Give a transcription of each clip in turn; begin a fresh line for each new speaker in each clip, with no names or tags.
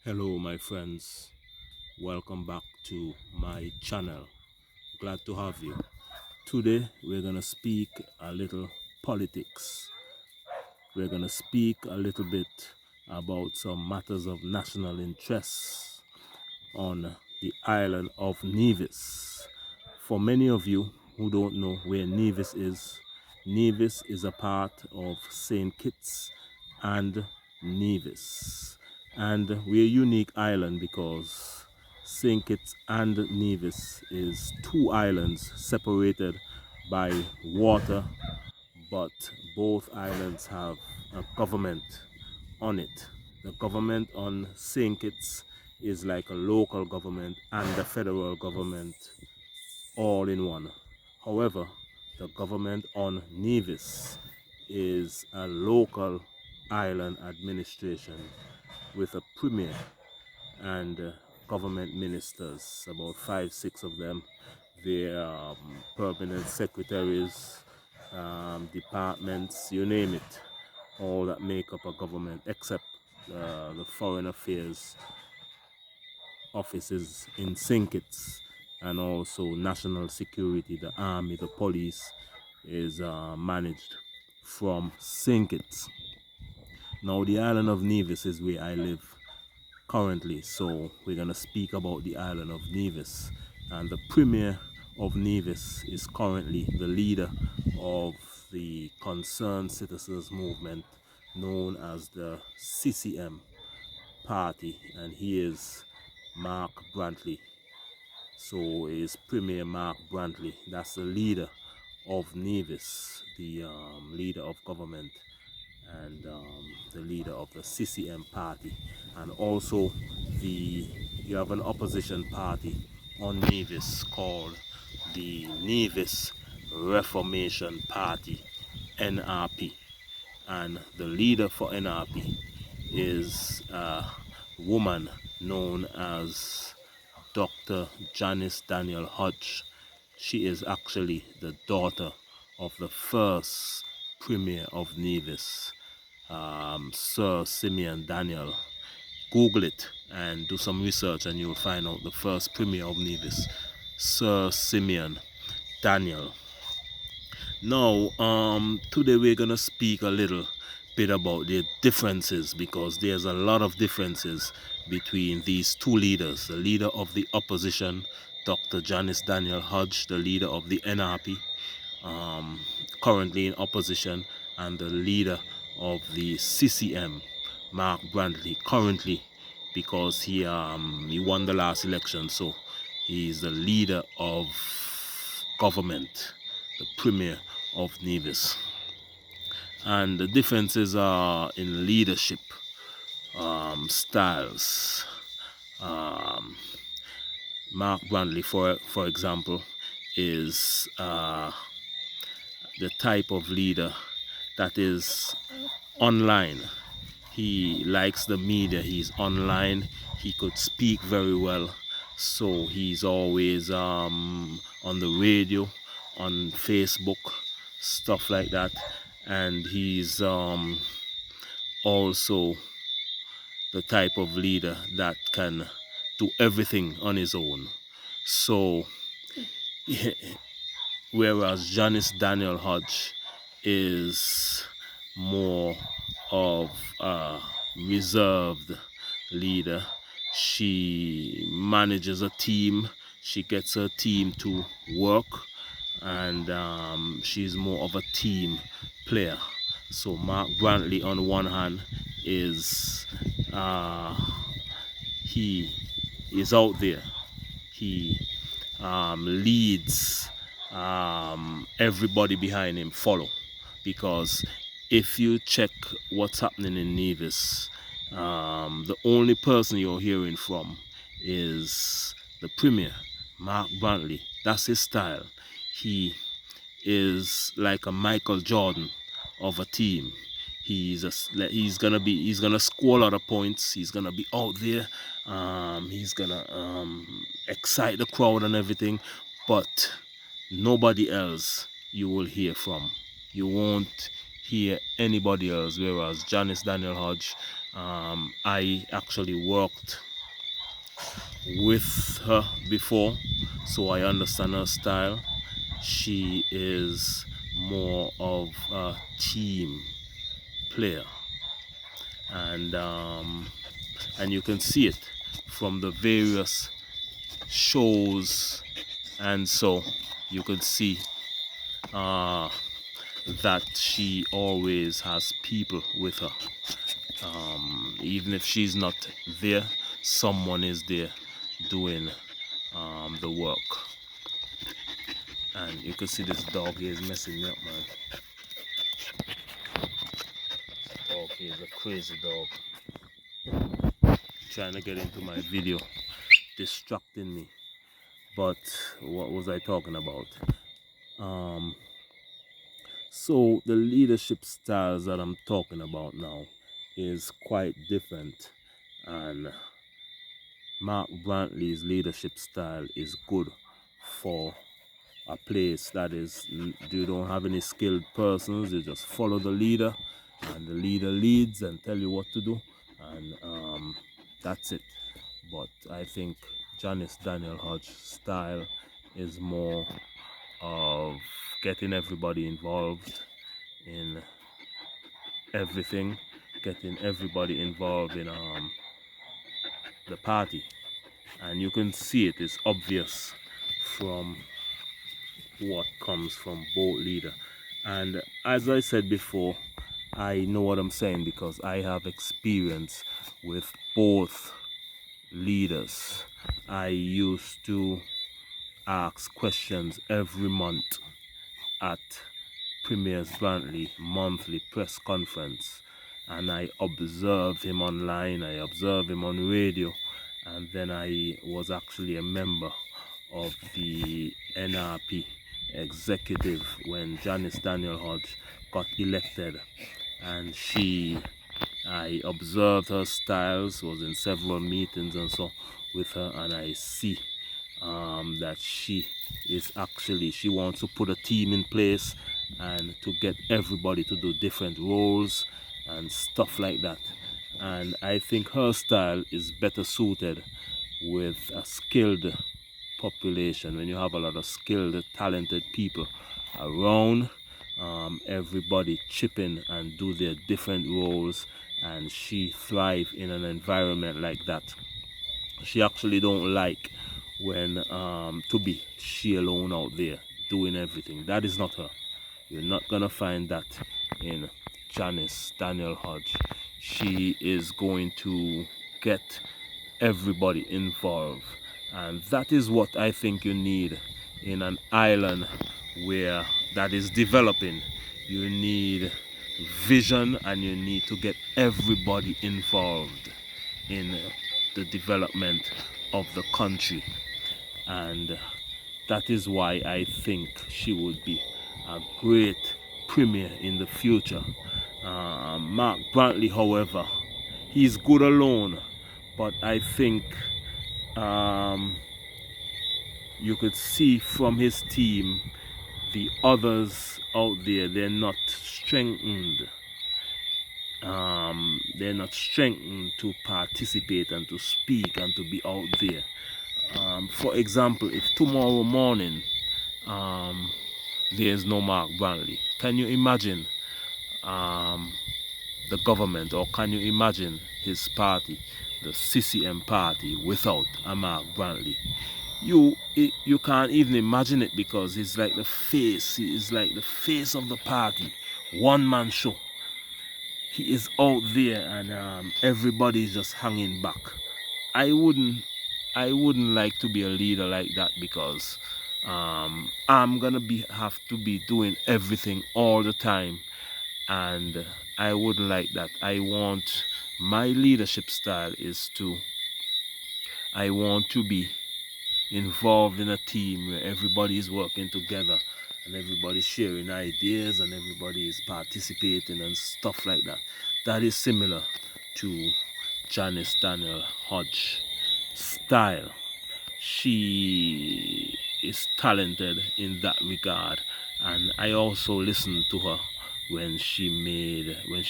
Hello my friends, welcome back to my channel. Glad to have you. Today we're gonna speak a little politics. We're gonna speak a little bit about some matters of national interest on the island of Nevis. For many of you who don't know where Nevis is a part of St. Kitts and Nevis. And we're a unique island because St. Kitts and Nevis is two islands separated by water, but both islands have a government on it. The government on St. Kitts is like a local government and the federal government all in one. However, the government on Nevis is a local island administration with a premier and government ministers, about 5, 6 of them. Their permanent secretaries, departments, you name it, all that make up a government except the foreign affairs offices in St. Kitts, and also national security, the army, the police is managed from St. Kitts. Now the island of Nevis is where I live currently, so we're going to speak about the island of Nevis. And the premier of Nevis is currently the leader of the Concerned Citizens Movement known as the CCM party, and he is Mark Brantley. So is Premier Mark Brantley. That's the leader of Nevis, the leader of government, and the leader of the CCM party. And also you have an opposition party on Nevis called the Nevis Reformation Party, NRP. And the leader for NRP is a woman known as Dr. Janice Hodge. She is actually the daughter of the first Premier of Nevis, Sir Simeon Daniel. Google it and do some research and you'll find out the first Premier of Nevis, Sir Simeon Daniel. Now, today we're gonna speak a little bit about the differences, because there's a lot of differences between these two leaders. The leader of the opposition, Dr. Janice Hodge, the leader of the NRP, currently in opposition, and the leader of the CCM, Mark Brantley, currently, because he won the last election, so he's the leader of government, the premier of Nevis. And the differences are in leadership styles. Mark Brantley, for example, is the type of leader that is online. He likes the media, he's online, he could speak very well, so he's always on the radio, on Facebook, stuff like that. And he's also the type of leader that can do everything on his own. So whereas Janice Hodge is more of a reserved leader, she manages a team, she gets her team to work, and she's more of a team player. So Mark Brantley, on one hand, is he is out there. He leads, everybody behind him follow, because if you check what's happening in Nevis, the only person you're hearing from is the Premier, Mark Brantley. That's his style. He is like a Michael Jordan of a team. He's gonna score a lot of points. He's gonna be out there. He's gonna excite the crowd and everything, but nobody else you will hear from. You won't hear anybody else. Whereas Janice Hodge, I actually worked with her before, so I understand her style. She is more of a team player, and you can see it from the various shows, and so you can see that she always has people with her. Even if she's not there, someone is there doing the work. And you can see this dog here is messing me up, man. Dog here is a crazy dog. Trying to get into my video, distracting me. But what was I talking about? So the leadership styles that I'm talking about now is quite different, and Mark Brantley's leadership style is good for a place that is, you don't have any skilled persons. You just follow the leader, and the leader leads and tell you what to do, and that's it. But I think Janice Daniel Hodge style is more of getting everybody involved in everything, getting everybody involved in the party, and you can see it is obvious from what comes from both leader. And as I said before, I know what I'm saying because I have experience with both leaders. I used to ask questions every month at Premier's Brantley monthly press conference, and I observed him online, I observed him on radio, and then I was actually a member of the NRP executive when Janice Daniel Hodge got elected, and I observed her styles, was in several meetings and so with her, and I see that she wants to put a team in place and to get everybody to do different roles and stuff like that. And I think her style is better suited with a skilled population. When you have a lot of skilled, talented people around, everybody chip in and do their different roles, and she thrive in an environment like that. She actually don't like when to be she alone out there doing everything. That is not her. You're not gonna find that in Janice Daniel Hodge. She is going to get everybody involved, and that is what I think you need in an island where that is developing. You need vision, and you need to get everybody involved in the development of the country, and that is why I think she would be a great premier in the future. Mark Brantley, however, he's good alone, but I think you could see from his team the others out there, they're not strengthened. They're not strengthened to participate and to speak and to be out there. For example, if tomorrow morning there's no Mark Brantley, can you imagine the government, or can you imagine his party, the CCM party, without a Mark Brantley? You can't even imagine it, because he's like the face. He is like the face of the party. One man show. He is out there, and everybody is just hanging back. I wouldn't like to be a leader like that, because I'm gonna have to be doing everything all the time, and I wouldn't like that. My leadership style is I want to be involved in a team where everybody is working together and everybody's sharing ideas and everybody is participating and stuff like that. That is similar to Janice Daniel Hodge style. She is talented in that regard, and I also listened to her when she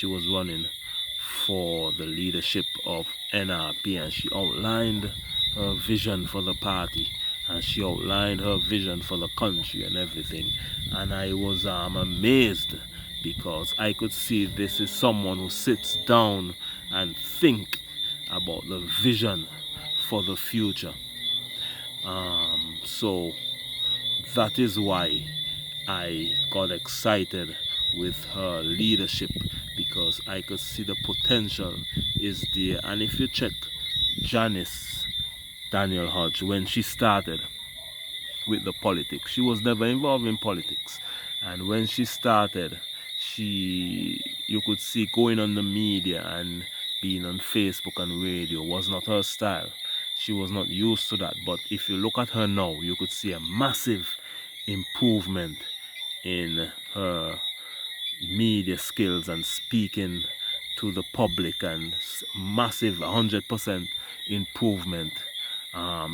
was running for the leadership of NRP, and she outlined her vision for the party, and she outlined her vision for the country and everything. And I was amazed, because I could see this is someone who sits down and think about the vision for the future. So that is why I got excited with her leadership, because I could see the potential is there. And if you check Janice Daniel Hodge, when she started with the politics, she was never involved in politics, and when she started, you could see going on the media and being on Facebook and radio was not her style. She was not used to that. But if you look at her now, you could see a massive improvement in her media skills and speaking to the public, and massive 100% improvement.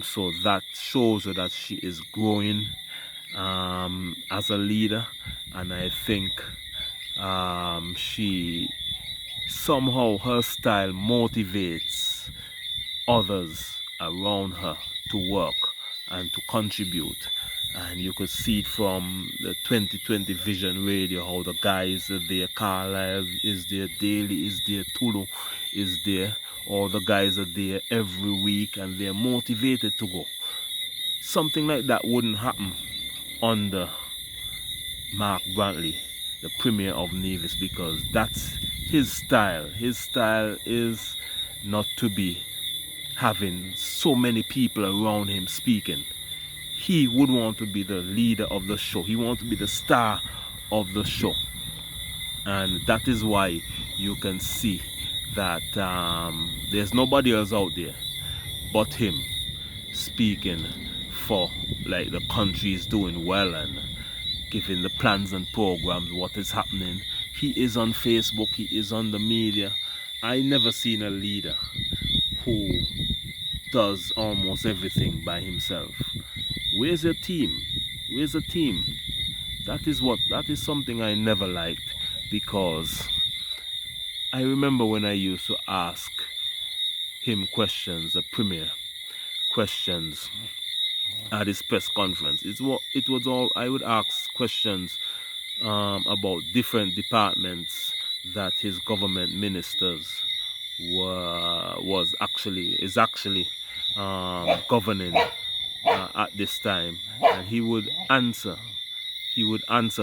So that shows you that she is growing as a leader, and I think she somehow, her style motivates others around her to work and to contribute. And you could see it from the 2020 Vision Radio, how the guys are there. Carlisle is there, Daly is there, Tulu is there. All the guys are there every week, and they're motivated to go. Something like that wouldn't happen under Mark Brantley, the Premier of NEVIS, because that's his style. His style is not to be having so many people around him speaking. He would want to be the leader of the show. He wants to be the star of the show. And that is why you can see that there's nobody else out there but him speaking for, like, the country is doing well and giving the plans and programs, what is happening. He is on Facebook, he is on the media. I never seen a leader who does almost everything by himself. Where's your team? Where's the team? That is something I never liked, because I remember when I used to ask him questions, the Premier questions at his press conference. It was all I would ask questions about different departments that his government ministers is actually governing at this time, and he would answer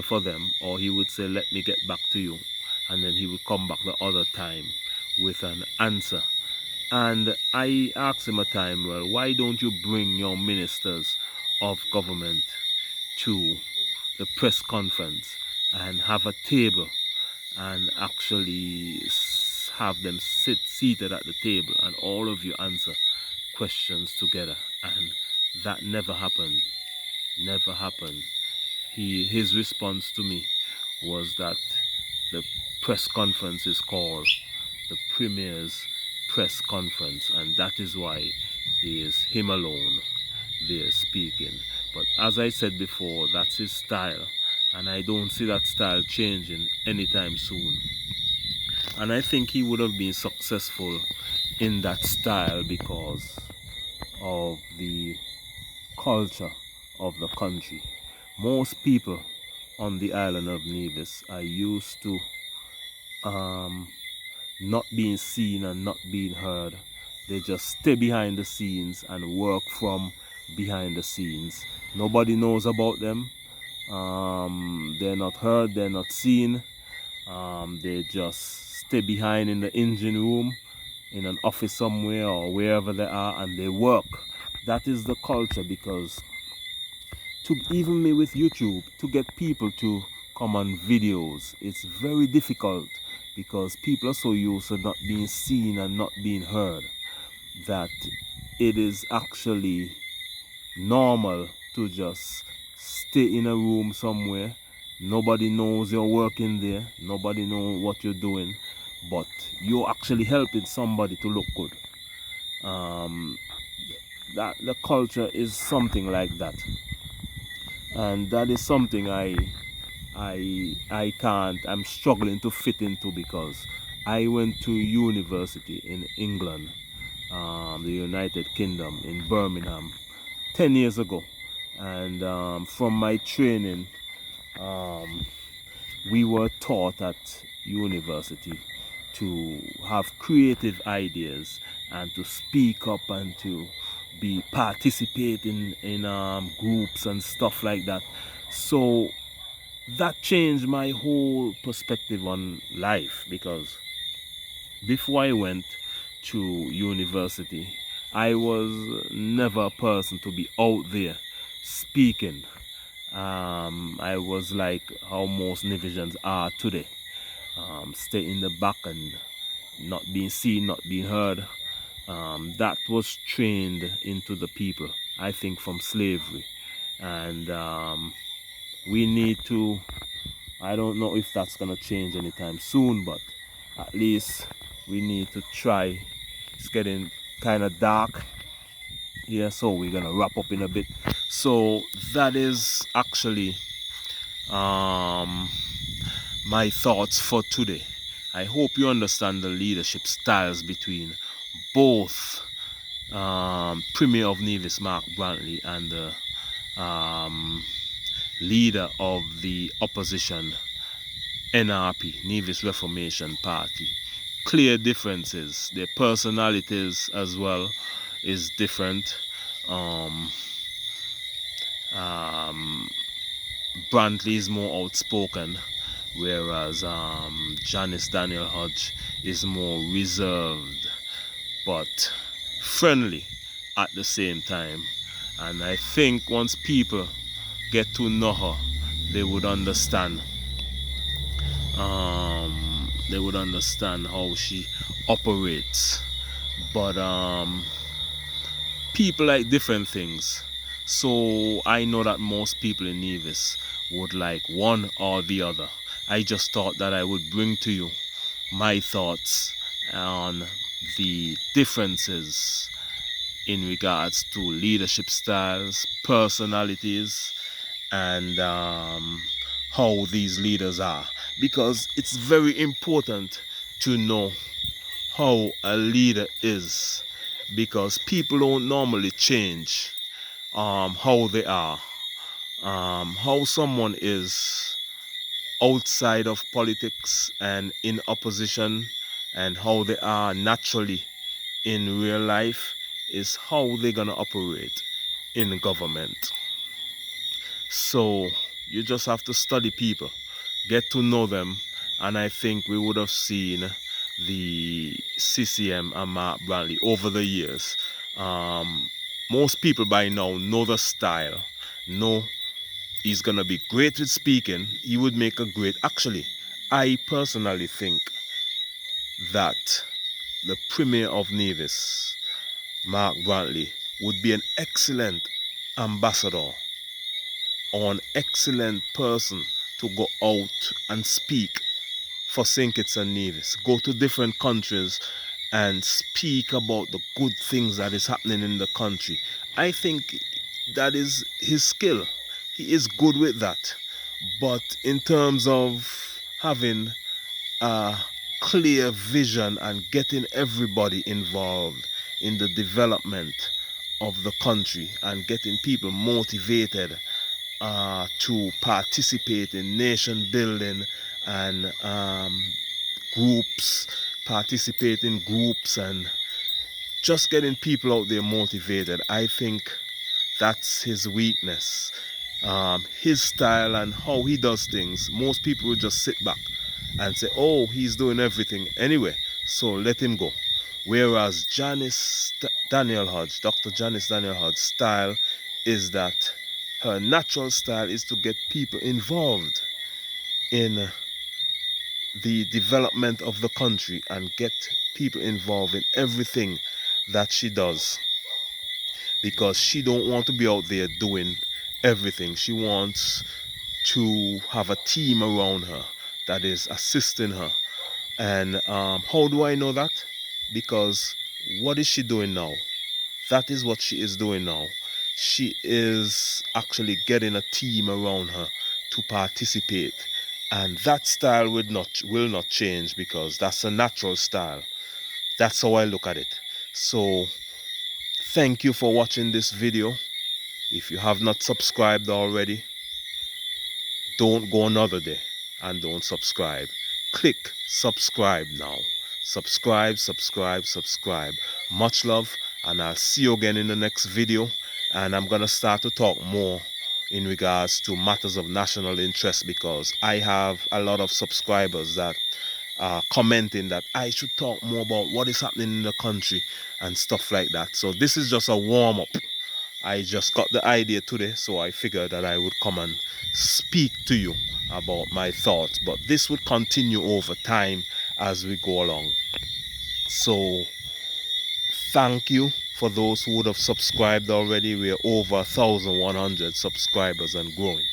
for them, or he would say, let me get back to you, and then he would come back the other time with an answer. And I asked him a time, well, why don't you bring your ministers of government to the press conference and have a table and actually have them seated at the table, and all of you answer questions together? And that never happened. Never happened. His response to me was that the press conference is called the Premier's press conference, and that is why it is him alone there speaking. But as I said before, that's his style, and I don't see that style changing anytime soon. And I think he would have been successful in that style because of the culture of the country. Most people on the island of Nevis are used to not being seen and not being heard. They just stay behind the scenes and work from behind the scenes. Nobody knows about them. They're not heard, they're not seen. They just stay behind in the engine room, in an office somewhere or wherever they are, and they work. That is the culture, because even me with YouTube, to get people to come on videos, it's very difficult, because people are so used to not being seen and not being heard that it is actually normal to just stay in a room somewhere. Nobody knows you're working there, nobody knows what you're doing, but you're actually helping somebody to look good. That the culture is something like that, and that is something I'm struggling to fit into, because I went to university in England, the United Kingdom, in Birmingham, 10 years ago. And from my training, um, we were taught at university to have creative ideas and to speak up and to be participate in groups and stuff like that. So that changed my whole perspective on life, because before I went to university, I was never a person to be out there speaking. I was like how most Nevisians are today, stay in the back and not being seen, not being heard. That was trained into the people, I think, from slavery. And we need to, I don't know if that's going to change anytime soon, but at least we need to try. It's getting kind of dark here, so we're going to wrap up in a bit. So that is actually my thoughts for today. I hope you understand the leadership styles between both Premier of NEVIS Mark Brantley and the leader of the opposition NRP, NEVIS Reformation Party. Clear differences. Their personalities as well is different. Brantley is more outspoken, whereas Janice Daniel Hodge is more reserved but friendly at the same time. And I think once people get to know her, they would understand. They would understand how she operates. But people like different things. So I know that most people in Nevis would like one or the other. I just thought that I would bring to you my thoughts on the differences in regards to leadership styles, personalities, and how these leaders are. Because it's very important to know how a leader is, because people don't normally change how they are. How someone is outside of politics and in opposition, and how they are naturally in real life, is how they're gonna operate in government. So you just have to study people, get to know them, and I think we would have seen the CCM and Mark Brantley over the years. Most people by now know the style, know he's gonna be great with speaking. He would make a great, actually, I personally think that the Premier of Nevis, Mark Brantley, would be an excellent ambassador or an excellent person to go out and speak for St. Kitts and Nevis. Go to different countries and speak about the good things that is happening in the country. I think that is his skill. He is good with that. But in terms of having a clear vision and getting everybody involved in the development of the country and getting people motivated to participate in nation building and groups, participate in groups and just getting people out there motivated. I think that's his weakness. His style and how he does things, most people will just sit back and say, oh, he's doing everything anyway, so let him go. Whereas Daniel Hodge, Dr. Janice Daniel Hodge's style is that her natural style is to get people involved in the development of the country and get people involved in everything that she does, because she don't want to be out there doing everything. She wants to have a team around her that is assisting her. And how do I know that? Because what is she doing now? That is what she is doing now. She is actually getting a team around her to participate And that style will not change, because that's a natural style. That's how I look at it. So thank you for watching this video. If you have not subscribed already, don't go another day and don't subscribe. Click subscribe now. Subscribe, subscribe, subscribe. Much love, and I'll see you again in the next video. And I'm gonna start to talk more in regards to matters of national interest, because I have a lot of subscribers that are commenting that I should talk more about what is happening in the country and stuff like that. So this is just a warm-up. I just got the idea today, so I figured that I would come and speak to you about my thoughts. But this would continue over time as we go along. So thank you for those who would have subscribed already. We're over 1,100 subscribers and growing.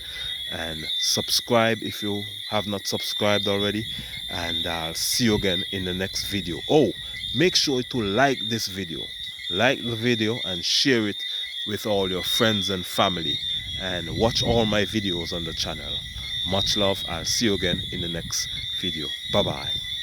And subscribe if you have not subscribed already, and I'll see you again in the next video. Oh, make sure to like this video, like the video, and share it with all your friends and family, and watch all my videos on the channel. Much love. I'll see you again in the next video. Bye bye.